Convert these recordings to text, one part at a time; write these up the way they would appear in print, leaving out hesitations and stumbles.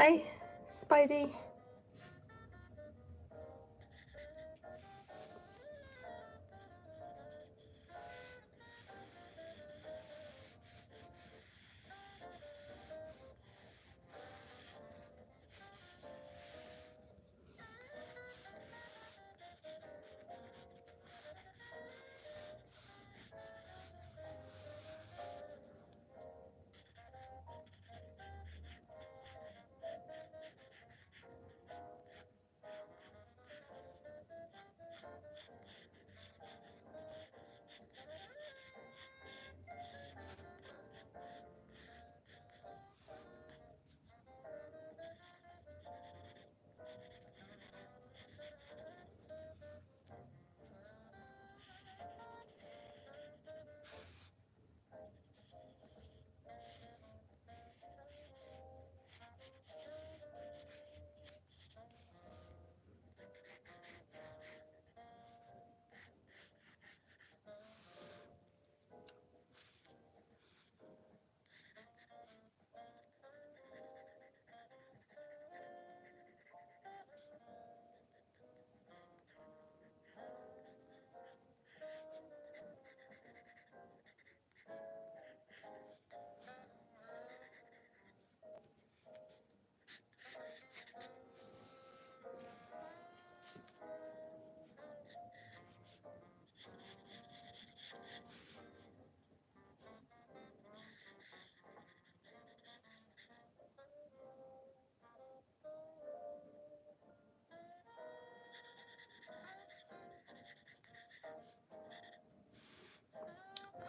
Hi, Spidey.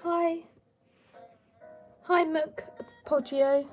Hi. Hi, Mook Poggio.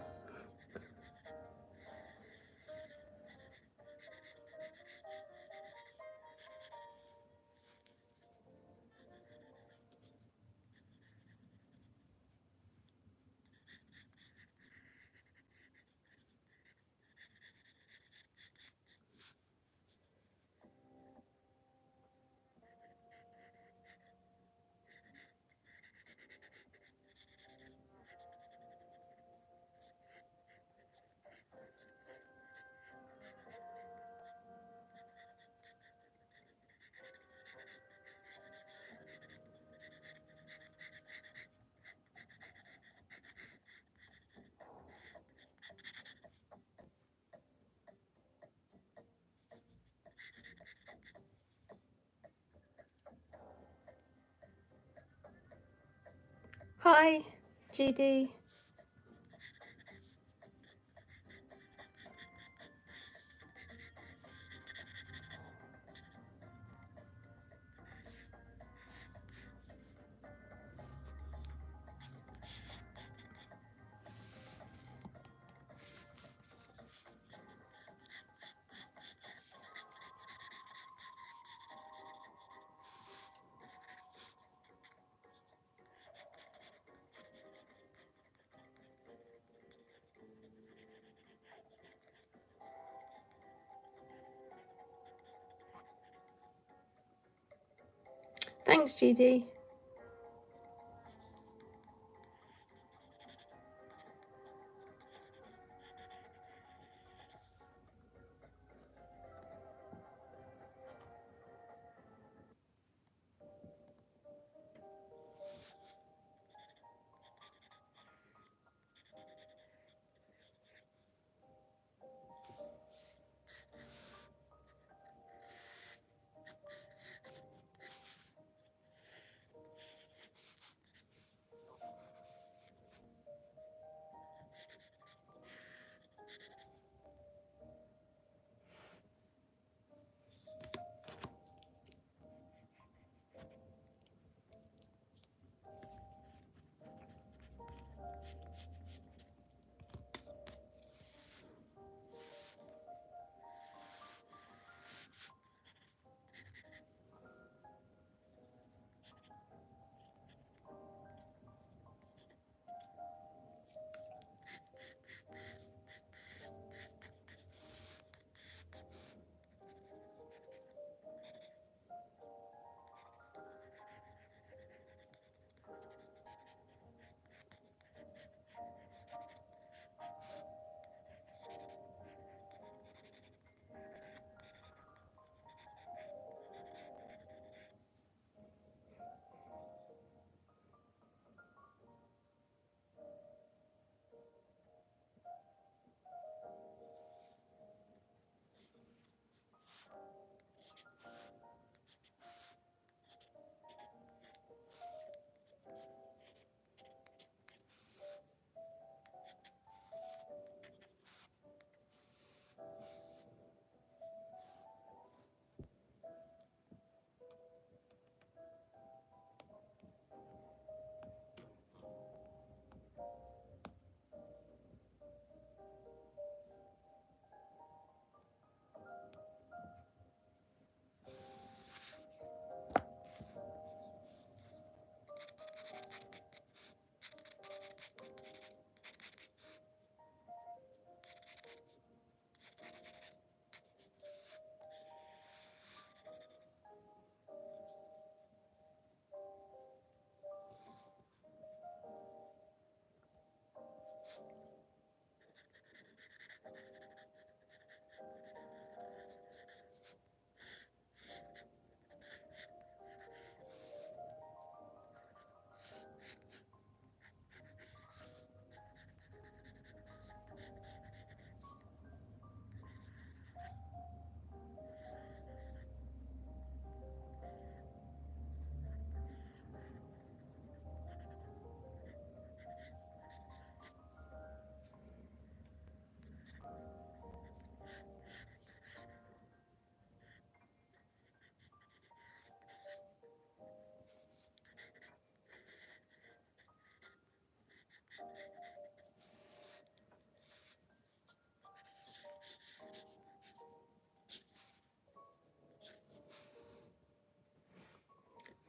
Hi, GD. Thanks, GD.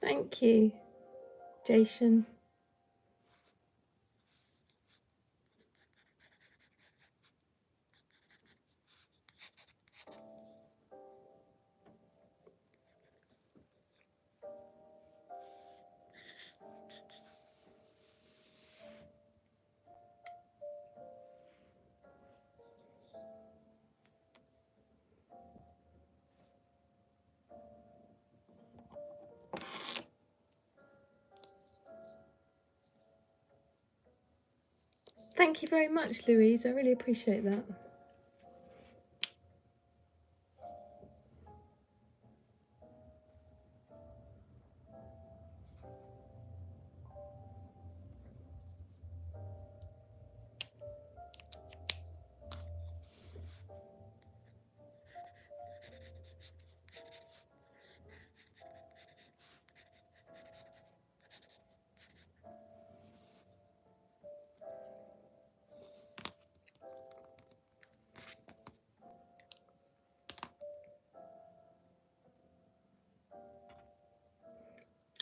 Thank you, Jason. Thank you very much, Louise. I really appreciate that.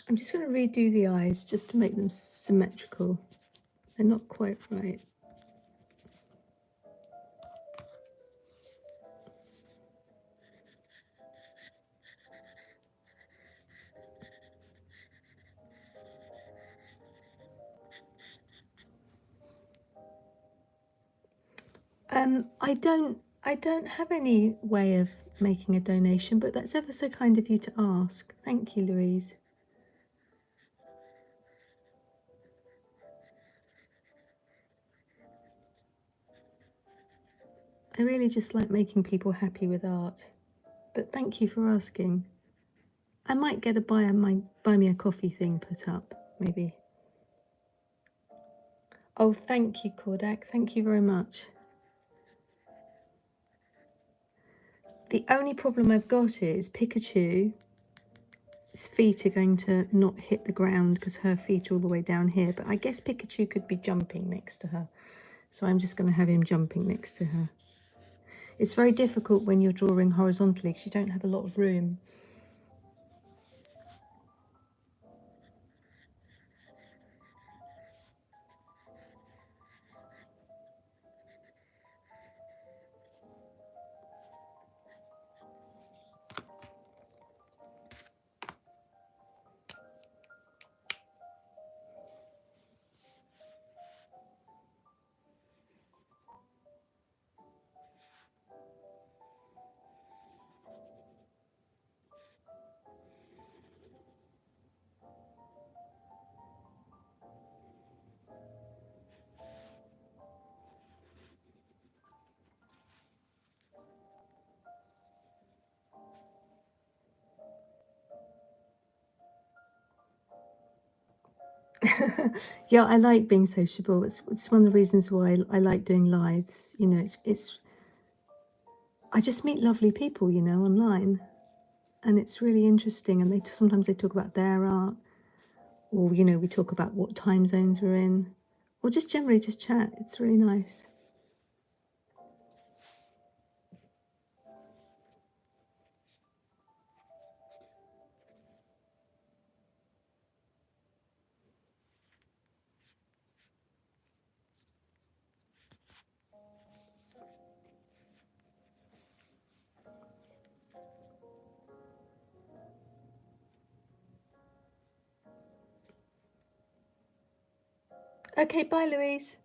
I'm just going to redo the eyes just to make them symmetrical. They're not quite right. I don't have any way of making a donation, but that's ever so kind of you to ask. Thank you, Louise. I really just like making people happy with art, but thank you for asking. I might get a buy me a coffee thing put up, maybe. Oh, thank you, Kordak. Thank you very much. The only problem I've got is Pikachu's feet are going to not hit the ground because her feet are all the way down here. But I guess Pikachu could be jumping next to her. So I'm just going to have him jumping next to her. It's very difficult when you're drawing horizontally because you don't have a lot of room. Yeah, I like being sociable. It's one of the reasons why I like doing lives. You know, it's I just meet lovely people, you know, online, and it's really interesting. And sometimes they talk about their art, or you know, we talk about what time zones we're in, or just generally just chat. It's really nice. Okay, bye, Louise.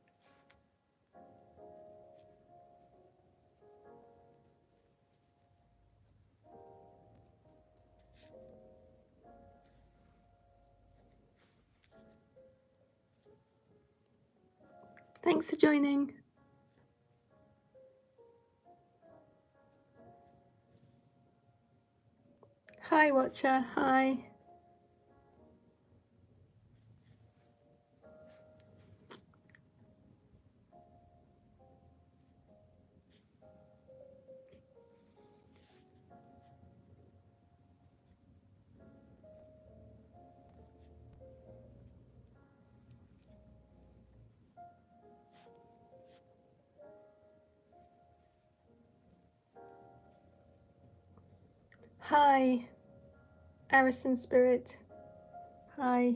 Thanks for joining. Hi, Watcher. Hi. Hi, Arison Spirit. Hi.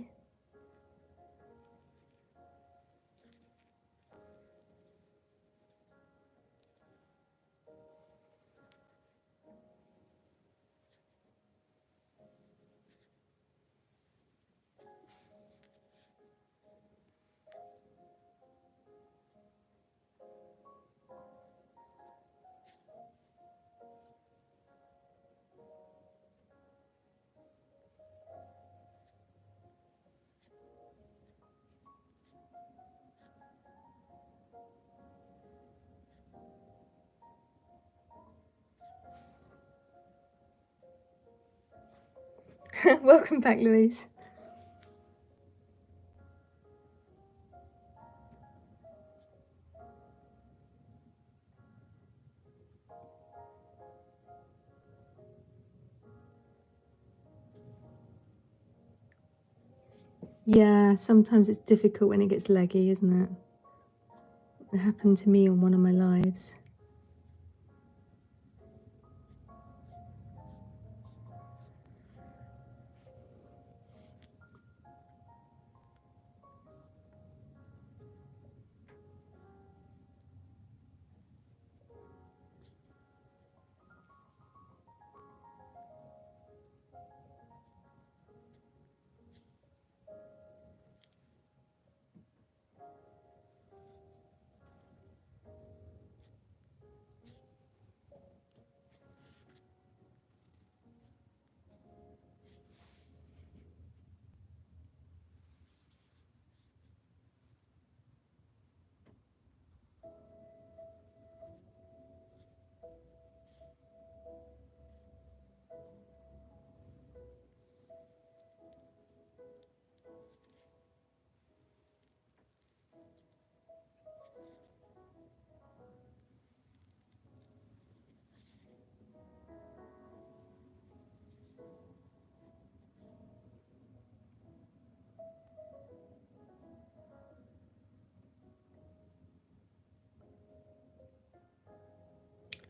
Welcome back, Louise. Yeah, sometimes it's difficult when it gets leggy, isn't it? It happened to me on one of my lives.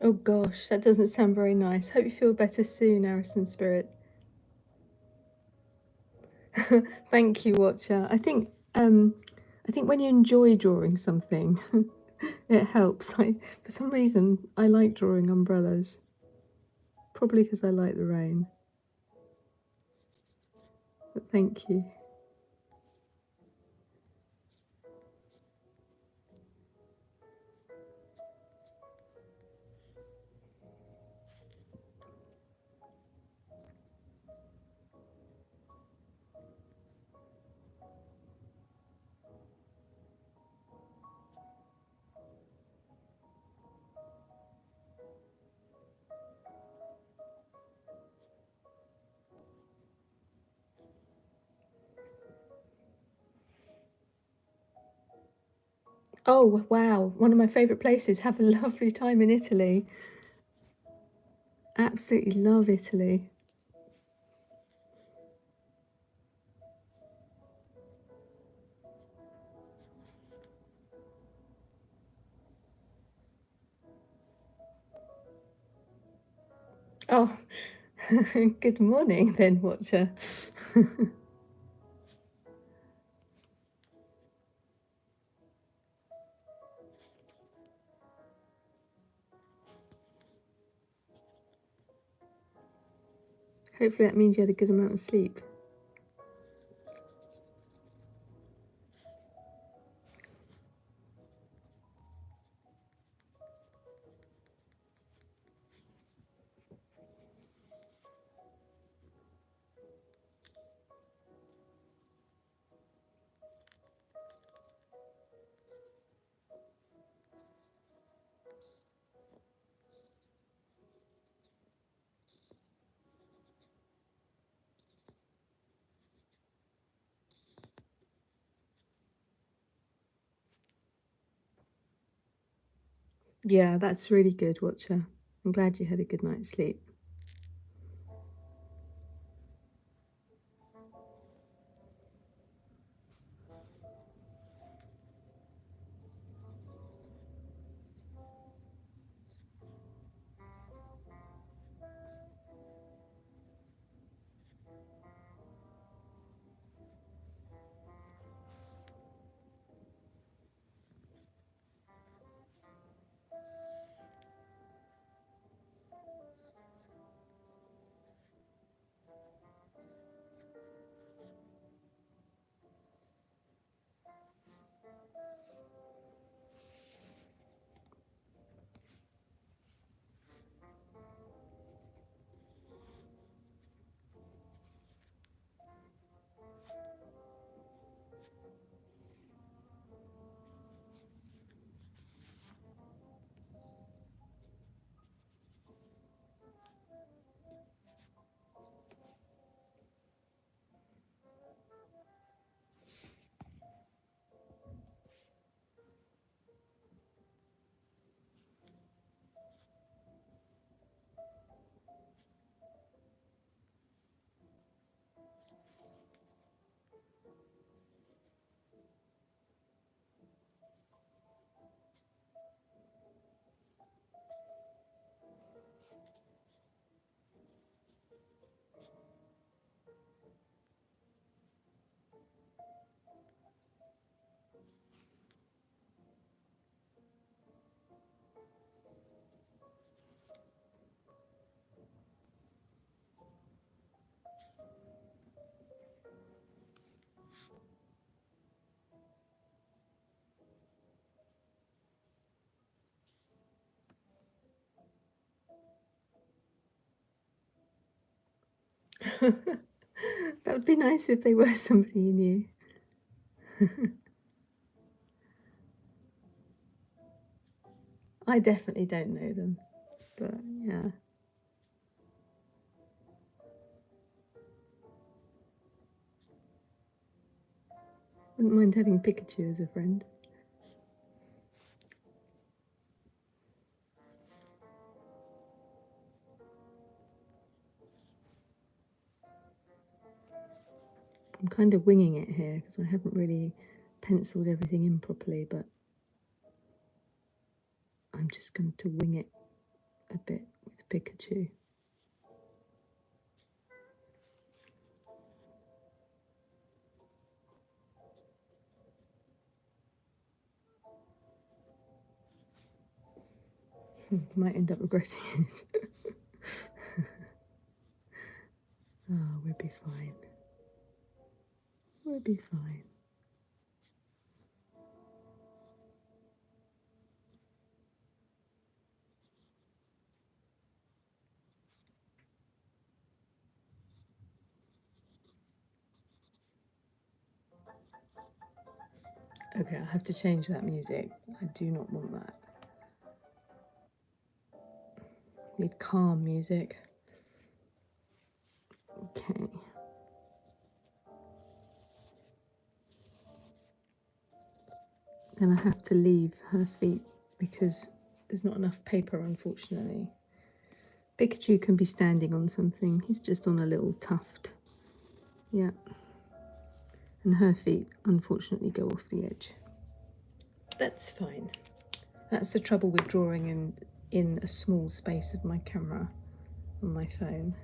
Oh gosh, that doesn't sound very nice. Hope you feel better soon, Arison Spirit. Thank you, Watcher. I think when you enjoy drawing something, it helps. For some reason, I like drawing umbrellas. Probably because I like the rain. But thank you. Oh, wow. One of my favourite places. Have a lovely time in Italy. Absolutely love Italy. Oh, good morning then, Watcher. Hopefully that means you had a good amount of sleep. Yeah, that's really good, Watcher. I'm glad you had a good night's sleep. That would be nice if they were somebody you knew. I definitely don't know them, but yeah. Wouldn't mind having Pikachu as a friend. I'm kind of winging it here because I haven't really penciled everything in properly, but I'm just going to wing it a bit with Pikachu. Might end up regretting it. Oh, we'll be fine. We'll be fine. Okay, I have to change that music. I do not want that. Need calm music. Okay. Then I have to leave her feet because there's not enough paper, unfortunately. Pikachu can be standing on something. He's just on a little tuft. Yeah. And her feet, unfortunately, go off the edge. That's fine. That's the trouble with drawing in a small space of my camera on my phone.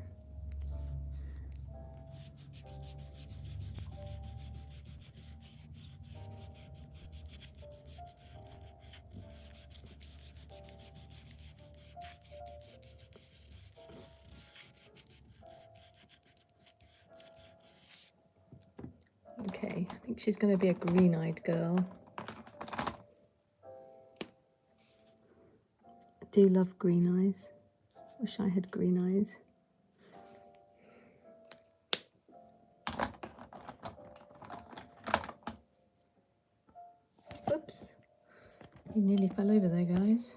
Okay, I think she's going to be a green-eyed girl. I do love green eyes. Wish I had green eyes. Oops. You nearly fell over there, guys.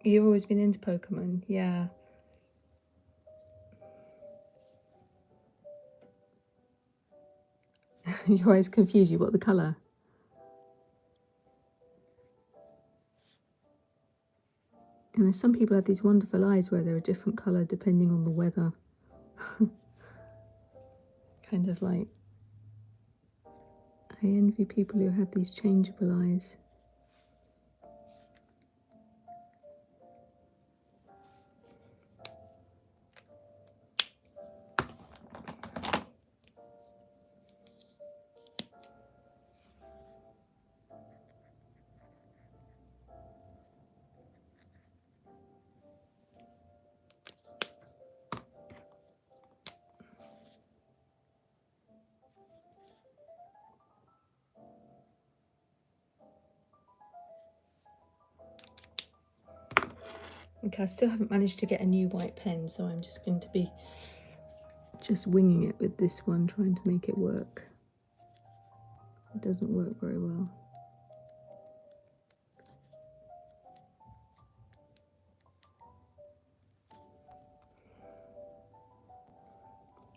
You've always been into Pokemon, yeah. Your eyes confuse you. What the colour? You know, some people have these wonderful eyes where they're a different colour depending on the weather. Kind of like, I envy people who have these changeable eyes. Okay, I still haven't managed to get a new white pen, so I'm just going to be just winging it with this one, trying to make it work. It doesn't work very well.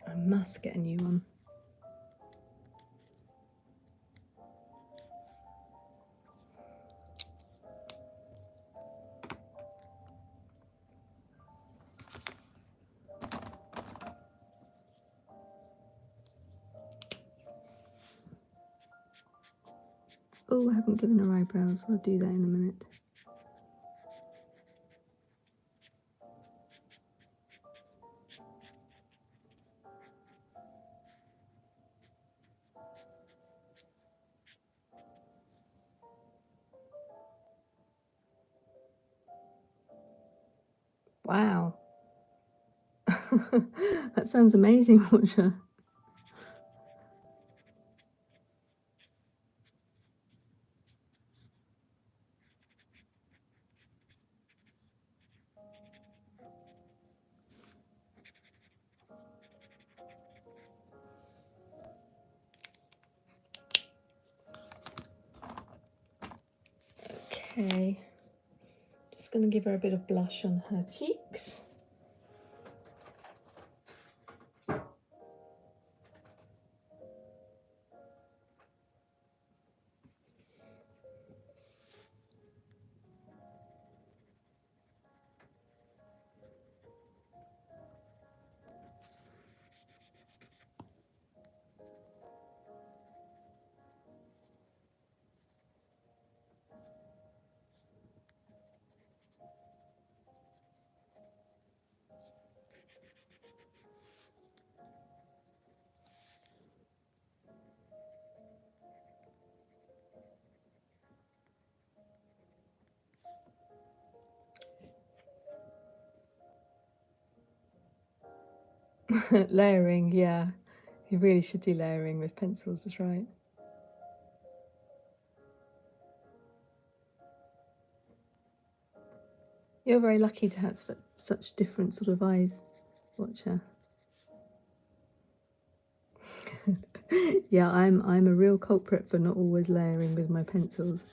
I must get a new one. Oh, I haven't given her eyebrows. I'll do that in a minute. Wow. That sounds amazing, Roger. Okay, just going to give her a bit of blush on her cheeks. Layering, yeah. You really should do layering with pencils, that's right. You're very lucky to have such different sort of eyes, Watcher. Yeah, I'm a real culprit for not always layering with my pencils.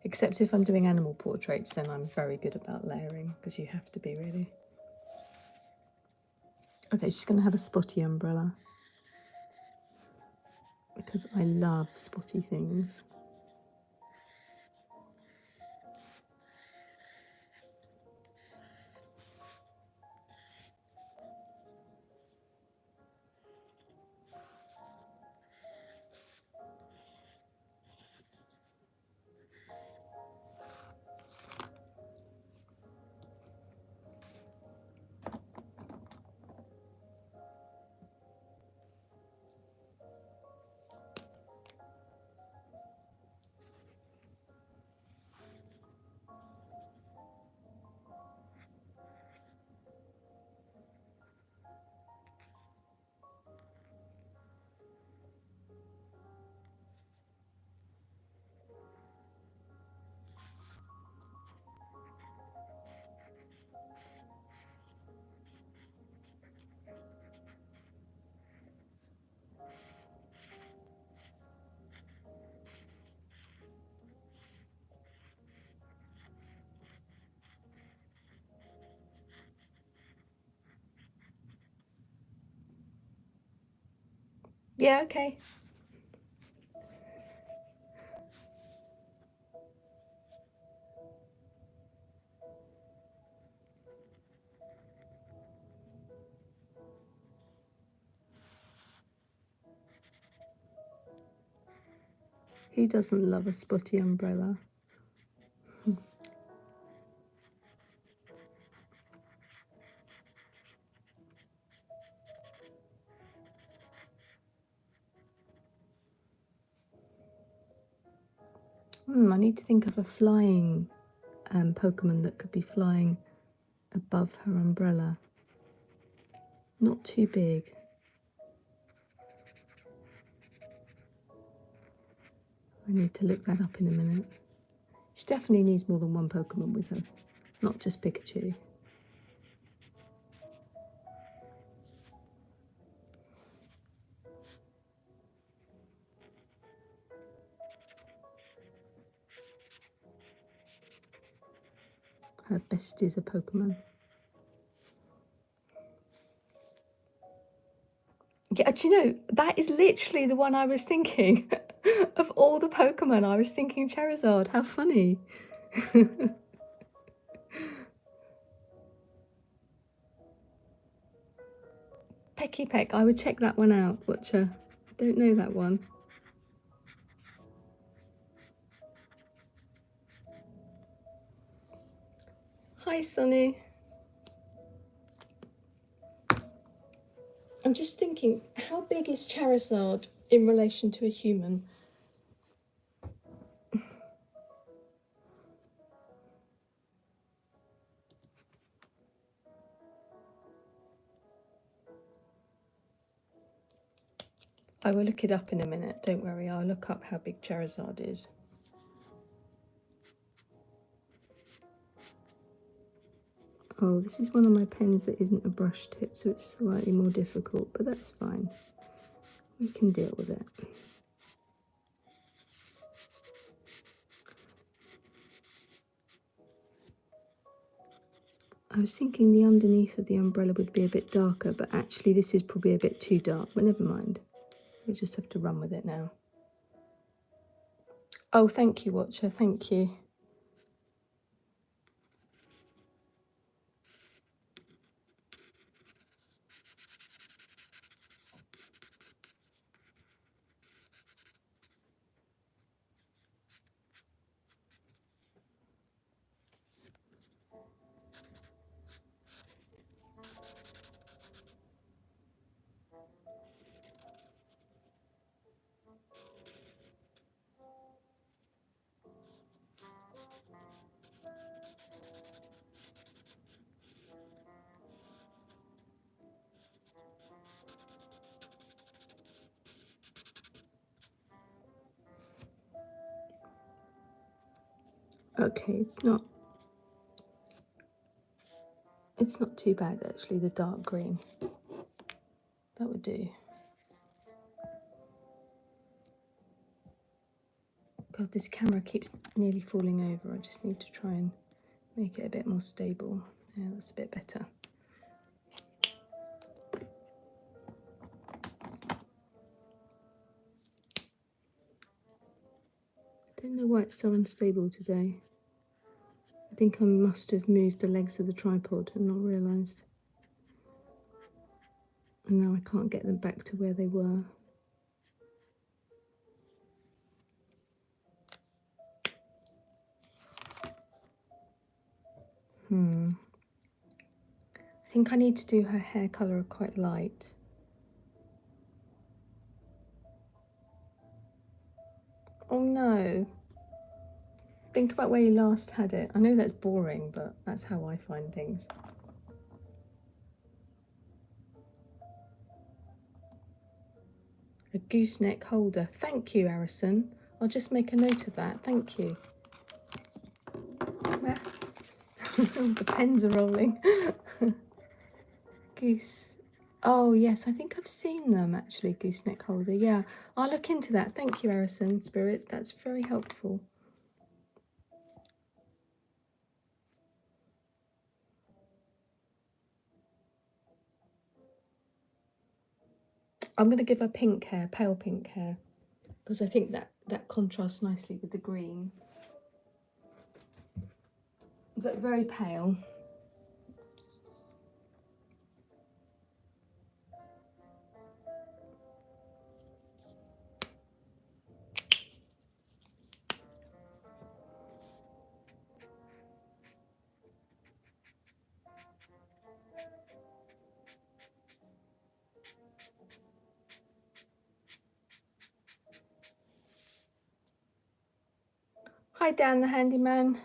Except if I'm doing animal portraits, then I'm very good about layering, because you have to be, really. Okay, she's going to have a spotty umbrella, because I love spotty things. Yeah, okay. Who doesn't love a spotty umbrella? I need to think of a flying Pokemon that could be flying above her umbrella. Not too big. I need to look that up in a minute. She definitely needs more than one Pokemon with her, not just Pikachu. Her best is a Pokemon. Yeah, do you know, that is literally the one I was thinking. Of all the Pokemon, I was thinking Charizard. How funny. Pecky Peck, I would check that one out, Butcher. I don't know that one. Hi, Sonny. I'm just thinking, how big is Charizard in relation to a human? I will look it up in a minute, don't worry, I'll look up how big Charizard is. Oh, this is one of my pens that isn't a brush tip, so it's slightly more difficult, but that's fine. We can deal with it. I was thinking the underneath of the umbrella would be a bit darker, but actually this is probably a bit too dark, but never mind. We just have to run with it now. Oh, thank you, Watcher, thank you. Okay, it's not too bad actually, the dark green. That would do. God, this camera keeps nearly falling over. I just need to try and make it a bit more stable. Yeah, that's a bit better. I don't know why it's so unstable today. I think I must have moved the legs of the tripod and not realised. And now I can't get them back to where they were. I think I need to do her hair colour quite light. Oh no. Think about where you last had it. I know that's boring, but that's how I find things. A gooseneck holder. Thank you, Arison. I'll just make a note of that. Thank you. The pens are rolling. Goose. Oh yes, I think I've seen them actually, gooseneck holder. Yeah, I'll look into that. Thank you, Arison Spirit. That's very helpful. I'm going to give her pink hair, pale pink hair, because I think that contrasts nicely with the green. But very pale. Hi Dan the handyman.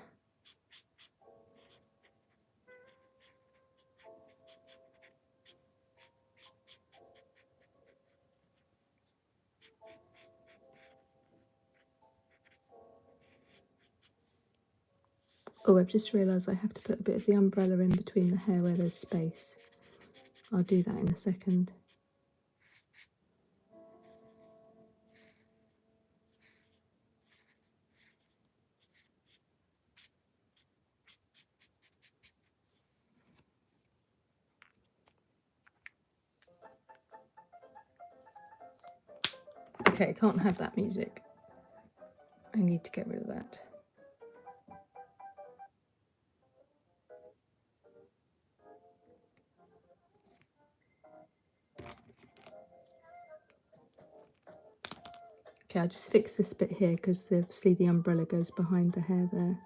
Oh, I've just realised I have to put a bit of the umbrella in between the hair where there's space. I'll do that in a second. Okay, I can't have that music. I need to get rid of that. Okay, I'll just fix this bit here because obviously the umbrella goes behind the hair there.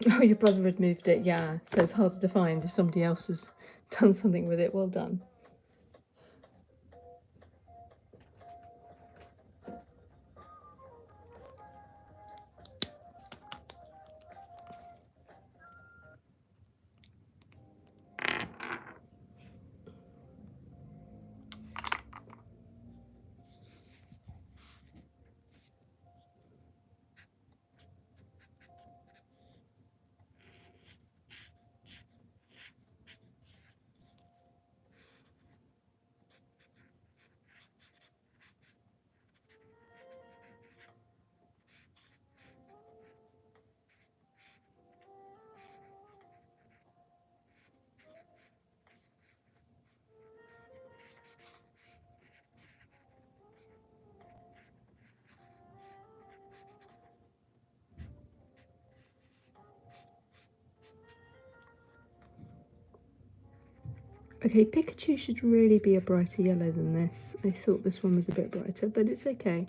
Oh, your brother had moved it, yeah. So it's harder to find if somebody else has done something with it. Well done. Okay, Pikachu should really be a brighter yellow than this. I thought this one was a bit brighter, but it's okay.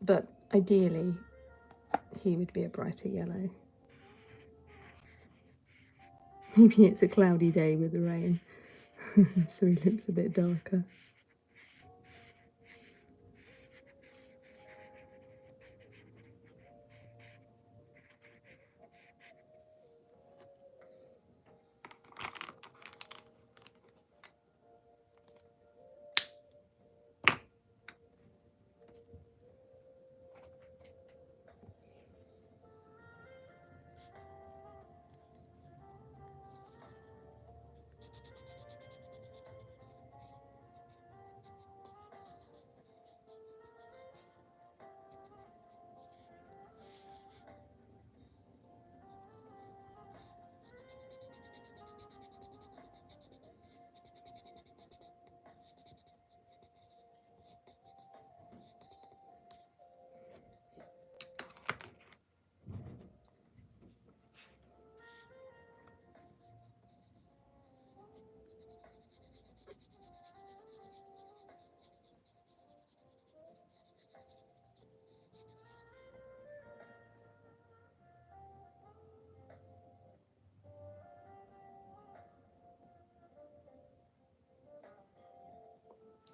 But ideally, he would be a brighter yellow. Maybe it's a cloudy day with the rain, so he looks a bit darker.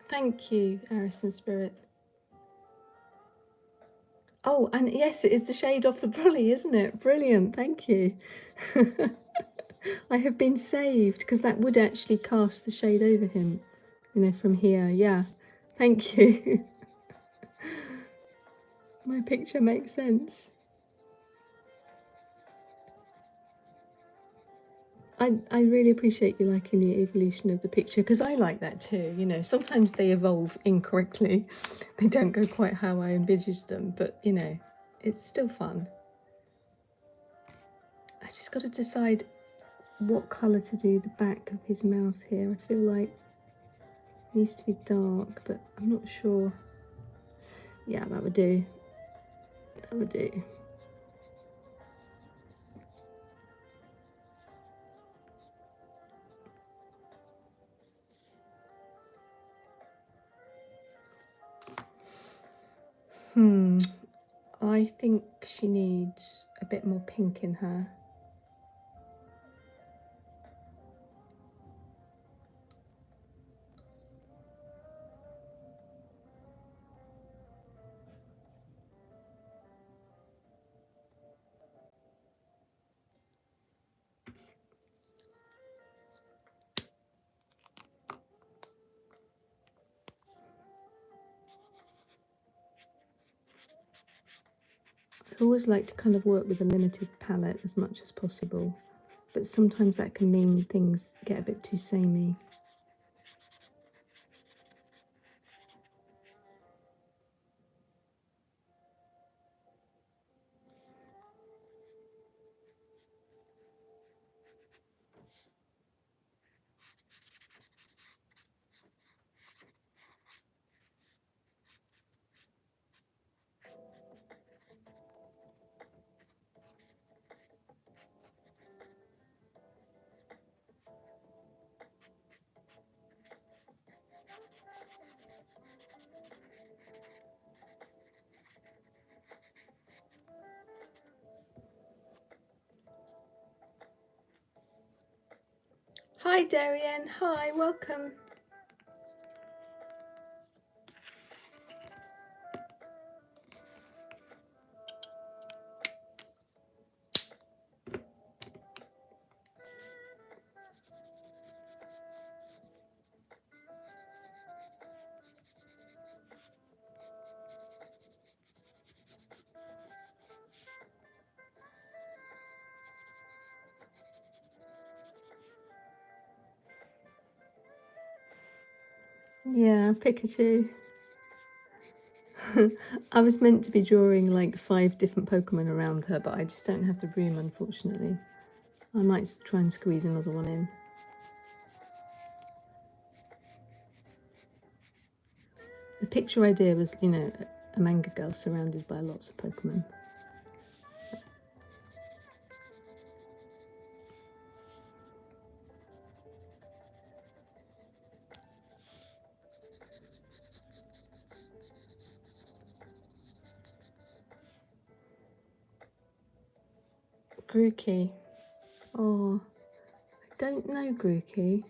Thank you, Arison Spirit. Oh, and yes, it is the shade off the brolly, isn't it? Brilliant, thank you. I have been saved, because that would actually cast the shade over him, you know, from here. Yeah, thank you. My picture makes sense. I really appreciate you liking the evolution of the picture, because I like that too. You know, sometimes they evolve incorrectly. They don't go quite how I envisaged them, but you know, it's still fun. I just got to decide what colour to do the back of his mouth here. I feel like it needs to be dark, but I'm not sure. Yeah, that would do. That would do. I think she needs a bit more pink in her. I always like to kind of work with a limited palette as much as possible, but sometimes that can mean things get a bit too samey. Hi Darian, hi, welcome. Yeah, Pikachu. I was meant to be drawing like 5 different Pokemon around her, but I just don't have the room, unfortunately. I might try and squeeze another one in. The picture idea was, you know, a manga girl surrounded by lots of Pokemon. Grookey. Oh, I don't know Grookey.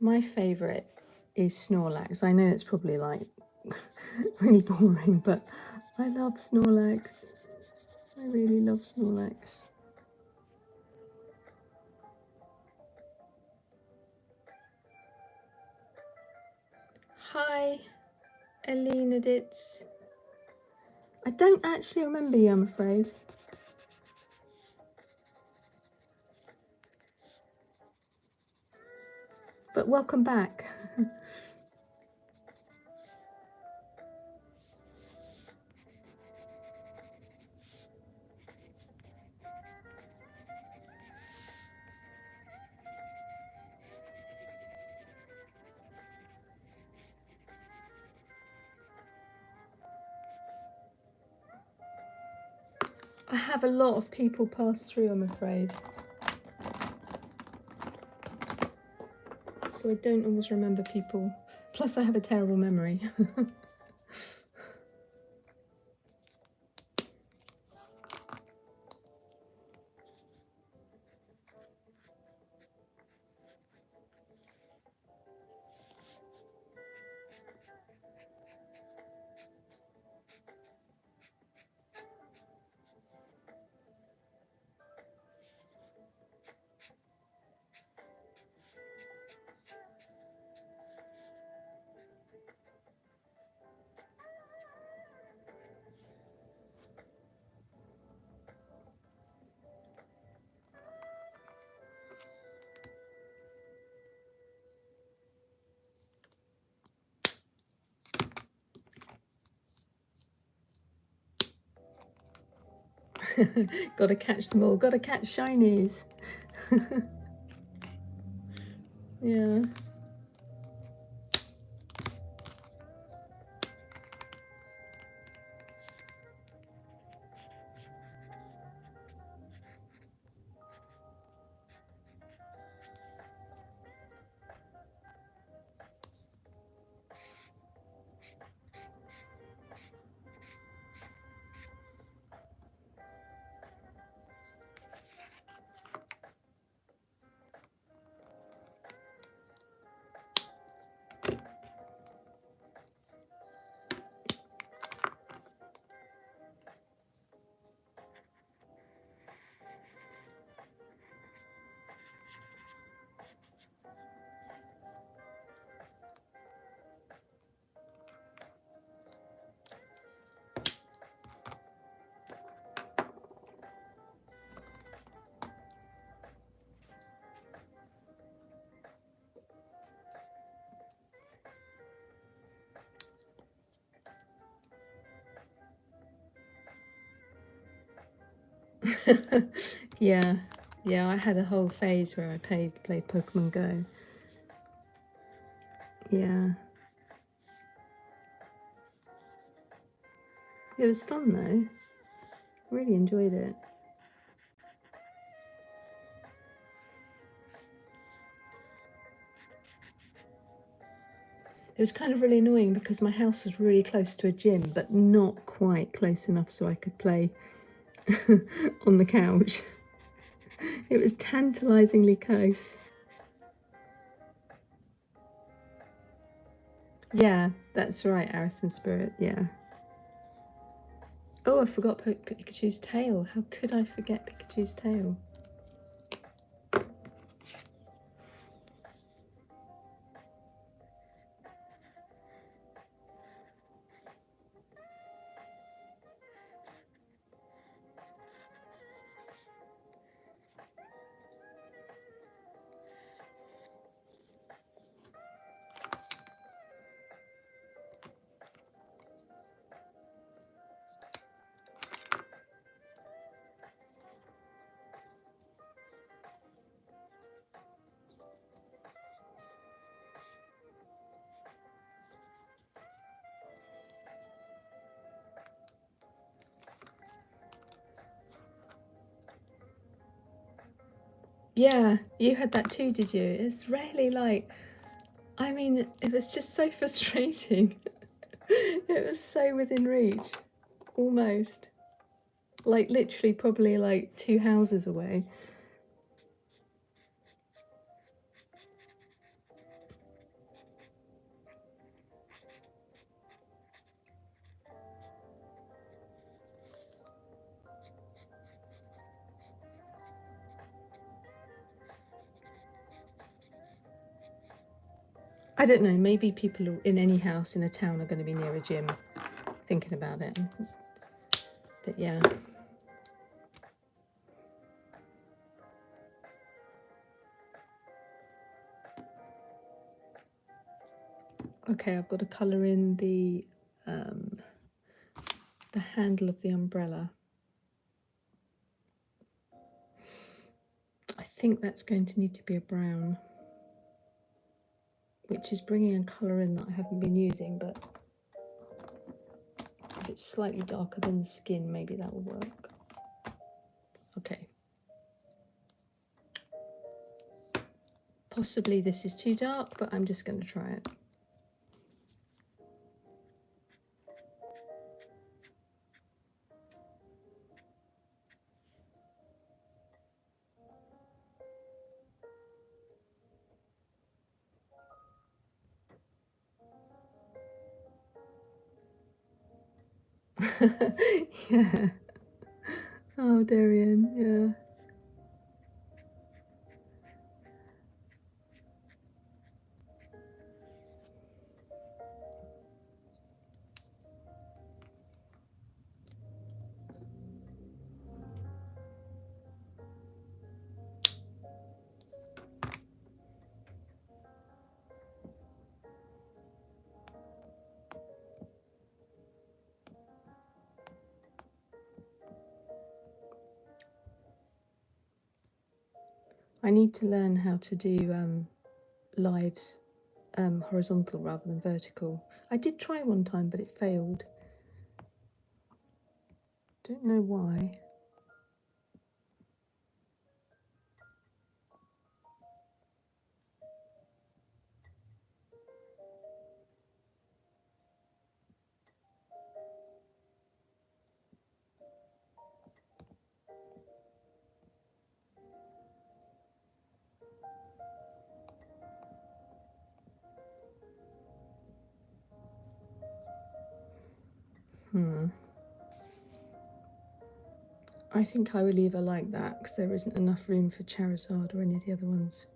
My favourite is Snorlax. I know it's probably like really boring, but I love Snorlax. I really love Snorlax. Hi, Elena Ditz. I don't actually remember you, I'm afraid. But welcome back. I have a lot of people pass through, I'm afraid. So I don't always remember people. Plus I have a terrible memory. Gotta catch them all, gotta catch shinies. Yeah. Yeah, I had a whole phase where I played Pokemon Go. Yeah. It was fun though. Really enjoyed it. It was kind of really annoying because my house was really close to a gym, but not quite close enough so I could play on the couch. It was tantalisingly close. Yeah, that's right, Arison Spirit, yeah. Oh, I forgot Pikachu's tail. How could I forget Pikachu's tail? Yeah, you had that too, did you? It's really like, I mean, it was just so frustrating. It was so within reach, almost. Like literally probably like 2 houses away. I don't know, maybe people in any house in a town are going to be near a gym, thinking about it. But yeah. Okay, I've got to colour in the handle of the umbrella. I think that's going to need to be a brown, which is bringing a colour in that I haven't been using, but if it's slightly darker than the skin, maybe that will work. Okay. Possibly this is too dark, but I'm just going to try it. Yeah. Oh, Darian, yeah. I need to learn how to do lives horizontal rather than vertical. I did try one time, but it failed. Don't know why. I think I will leave her like that because there isn't enough room for Charizard or any of the other ones.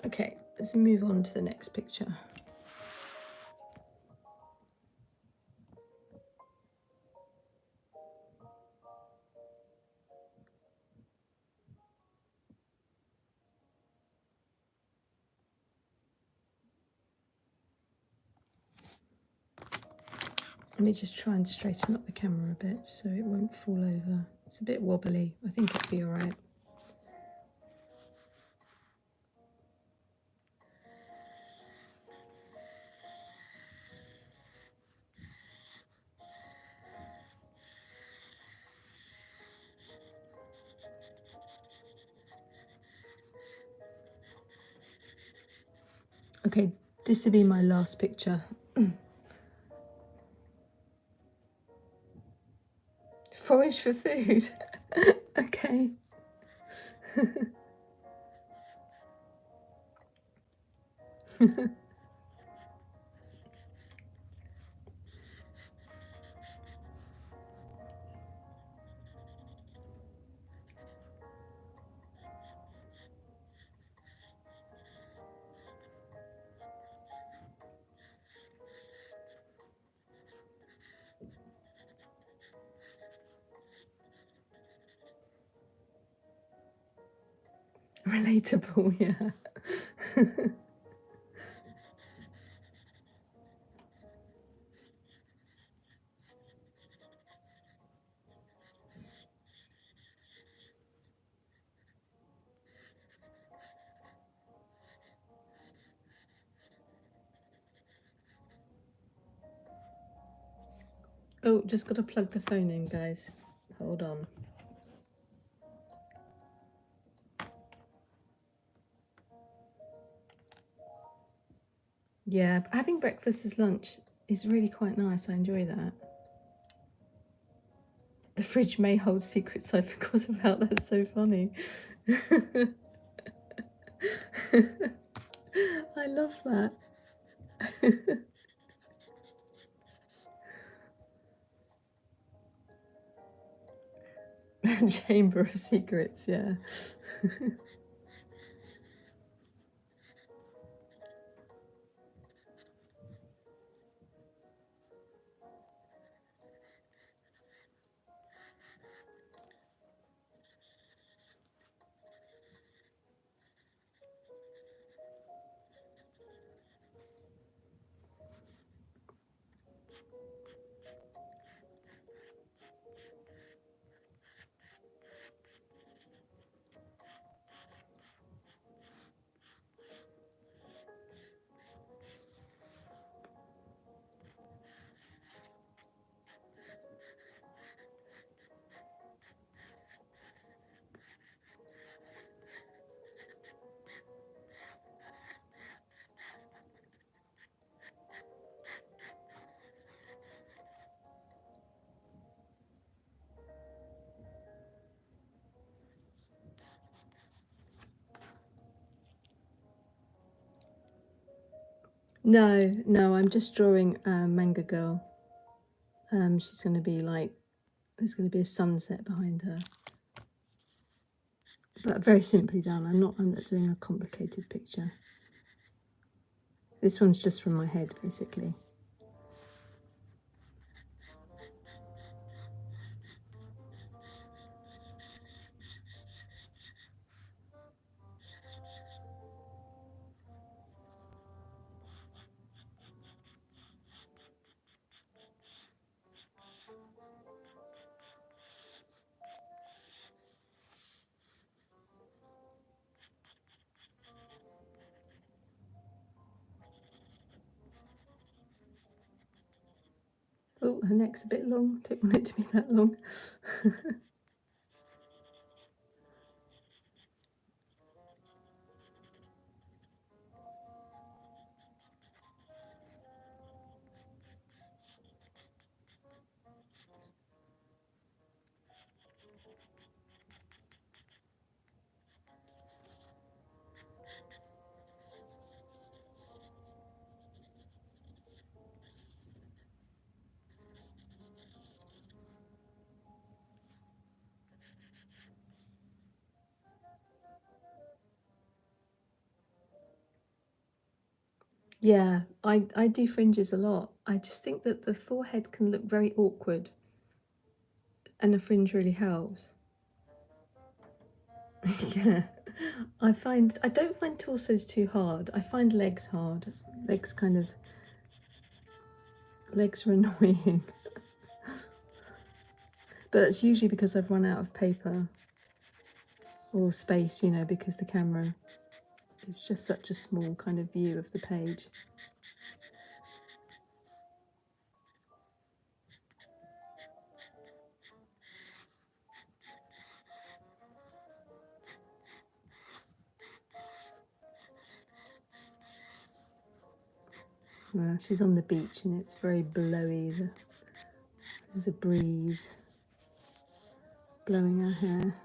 Okay, let's move on to the next picture. Let me just try and straighten up the camera a bit so it won't fall over. It's a bit wobbly. I think it'll be all right. Okay, This will be my last picture. Forage for food. Okay. Relatable, yeah. Oh, just got to plug the phone in, guys. Hold on. Yeah, having breakfast as lunch is really quite nice. I enjoy that. The fridge may hold secrets I forgot about. That's so funny. I love that. Chamber of secrets, yeah. No, I'm just drawing Manga Girl. She's going to be like, there's going to be a sunset behind her. But very simply done. I'm not doing a complicated picture. This one's just from my head, basically. Oh, her neck's a bit long. Don't want it to be that long. Yeah, I do fringes a lot. I just think that the forehead can look very awkward, and a fringe really helps. Yeah, I don't find torsos too hard. I find legs hard. Legs are annoying. But it's usually because I've run out of paper or space, you know, because the camera is just such a small kind of view of the page. She's on the beach and it's very blowy. There's a breeze blowing her hair.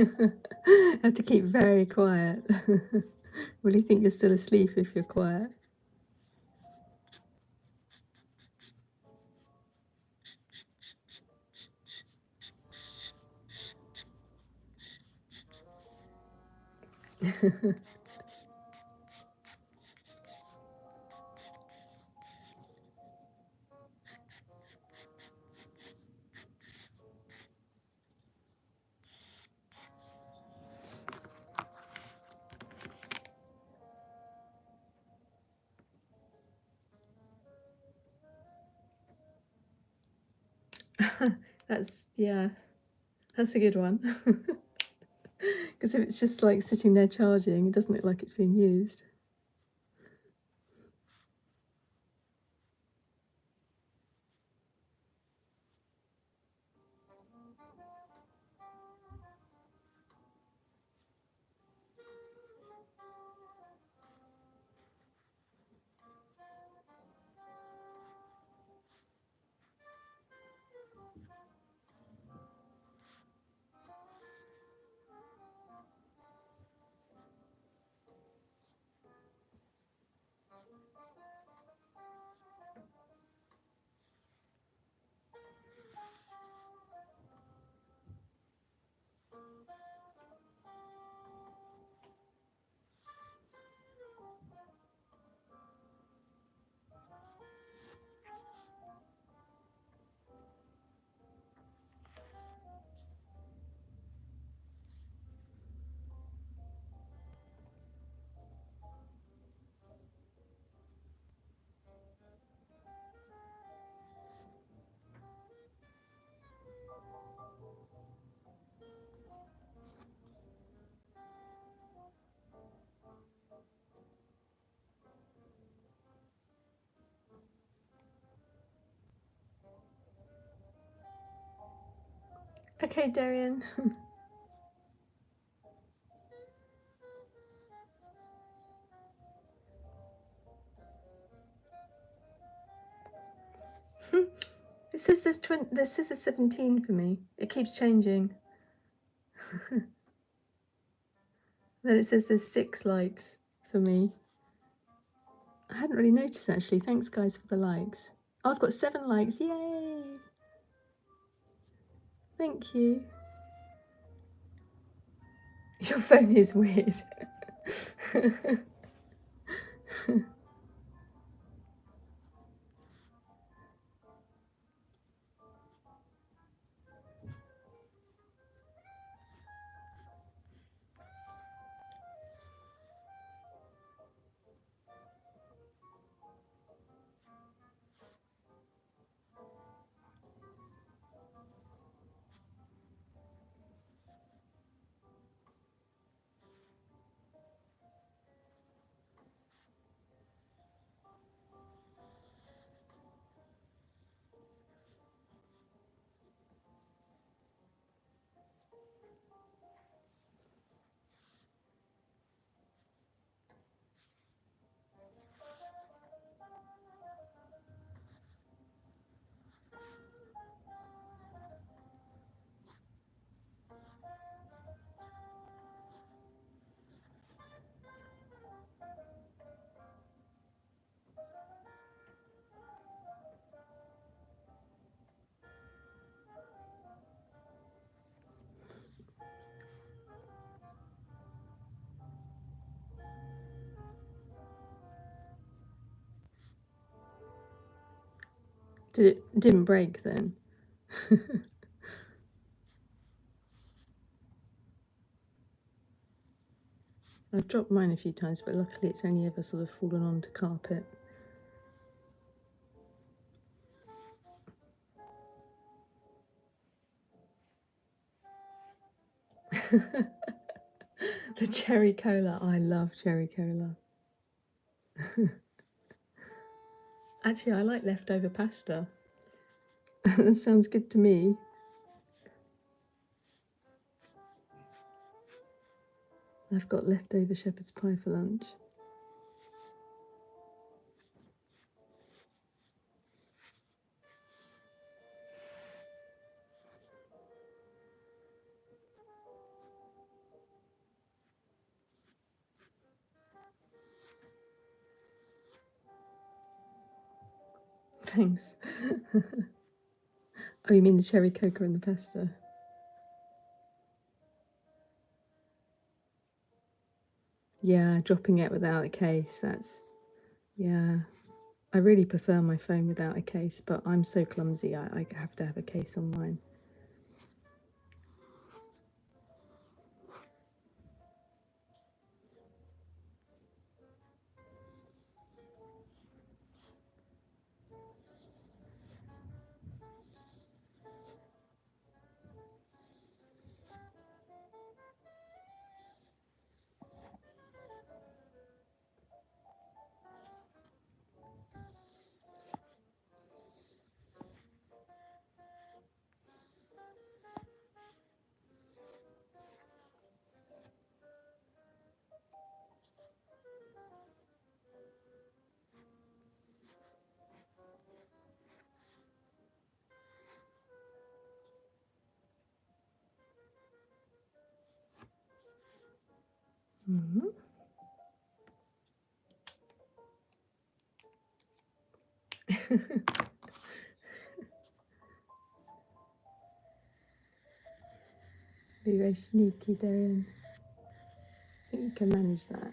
I have to keep very quiet. Will you think you're still asleep if you're quiet? That's a good one. Because if it's just like sitting there charging, it doesn't look like it's being used. Okay, Darian. This says 17 for me. It keeps changing. Then it says there's 6 likes for me. I hadn't really noticed actually. Thanks guys for the likes. Oh, I've got 7 likes. Yay! Thank you. Your phone is weird. Didn't break then? I've dropped mine a few times, but luckily it's only ever sort of fallen onto carpet. The cherry cola. I love cherry cola. Actually, I like leftover pasta. That sounds good to me. I've got leftover shepherd's pie for lunch. Thanks. Oh, you mean the cherry coca and the pasta? Yeah, dropping it without a case, that's, yeah. I really prefer my phone without a case, but I'm so clumsy, I have to have a case on mine. Mm-hmm. Be very sneaky, Darian. I think you can manage that.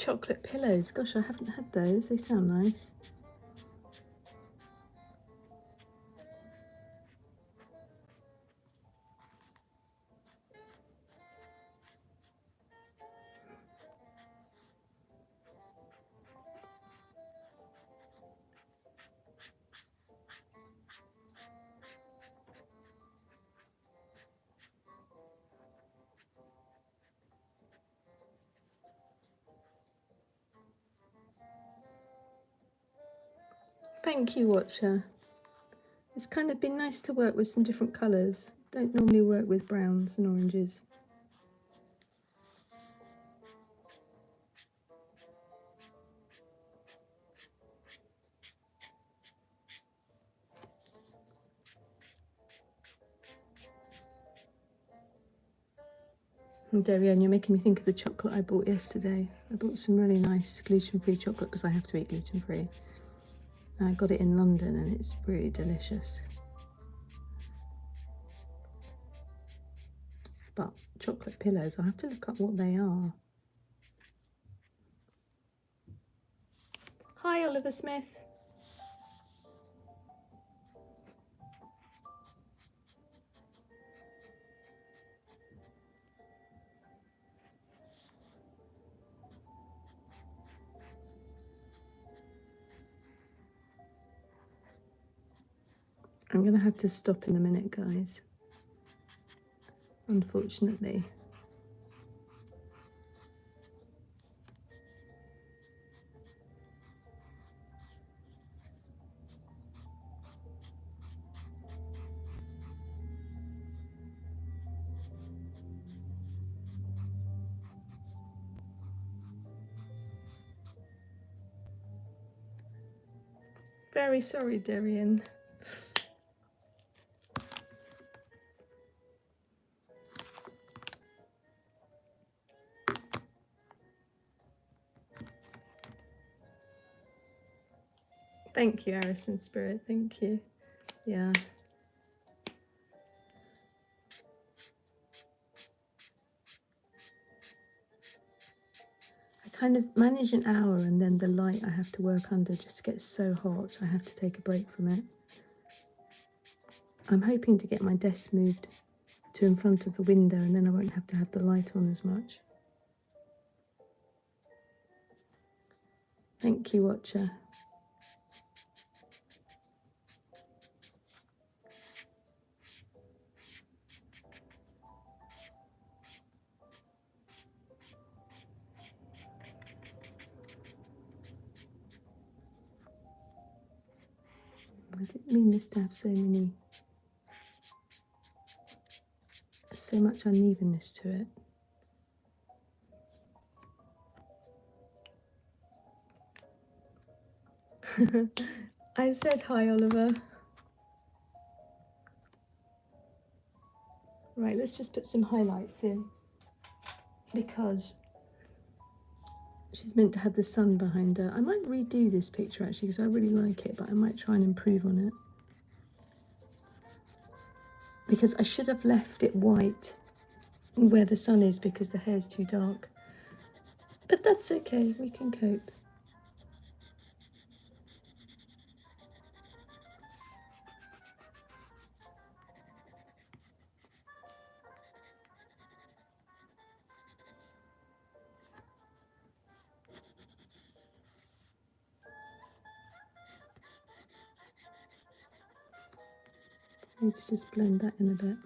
chocolate pillows. Gosh, I haven't had those. They sound nice. Thank you, Watcher. It's kind of been nice to work with some different colours. Don't normally work with browns and oranges. And Darian, you're making me think of the chocolate I bought yesterday. I bought some really nice gluten-free chocolate because I have to eat gluten-free. I got it in London and it's really delicious. But chocolate pillows, I'll have to look up what they are. Hi, Oliver Smith. I'm going to have to stop in a minute, guys. Unfortunately. Very sorry, Darian. Thank you, Harrison Spirit. Thank you. Yeah. I kind of manage an hour and then the light I have to work under just gets so hot I have to take a break from it. I'm hoping to get my desk moved to in front of the window and then I won't have to have the light on as much. Thank you, Watcher. I didn't mean this to have so much unevenness to it. I said hi, Oliver. Right, let's just put some highlights in because she's meant to have the sun behind her. I might redo this picture actually because I really like it, but I might try and improve on it. Because I should have left it white where the sun is because the hair's too dark. But that's okay, we can cope. I need to just blend that in a bit.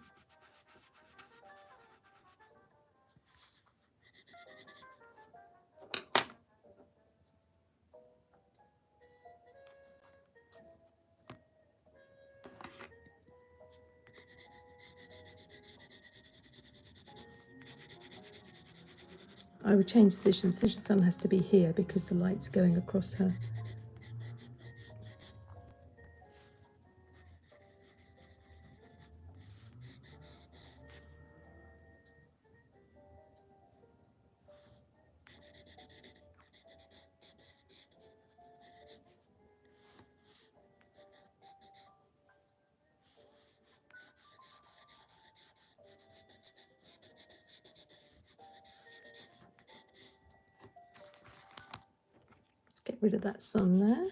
I would change the position. The sun has to be here because the light's going across her. Get rid of that sun there.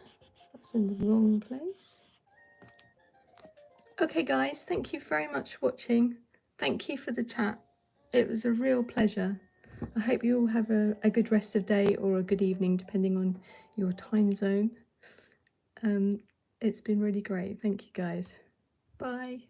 That's in the wrong place. Okay guys, thank you very much for watching. Thank you for the chat. It was a real pleasure. I hope you all have a good rest of day or a good evening, depending on your time zone. It's been really great. Thank you guys. Bye.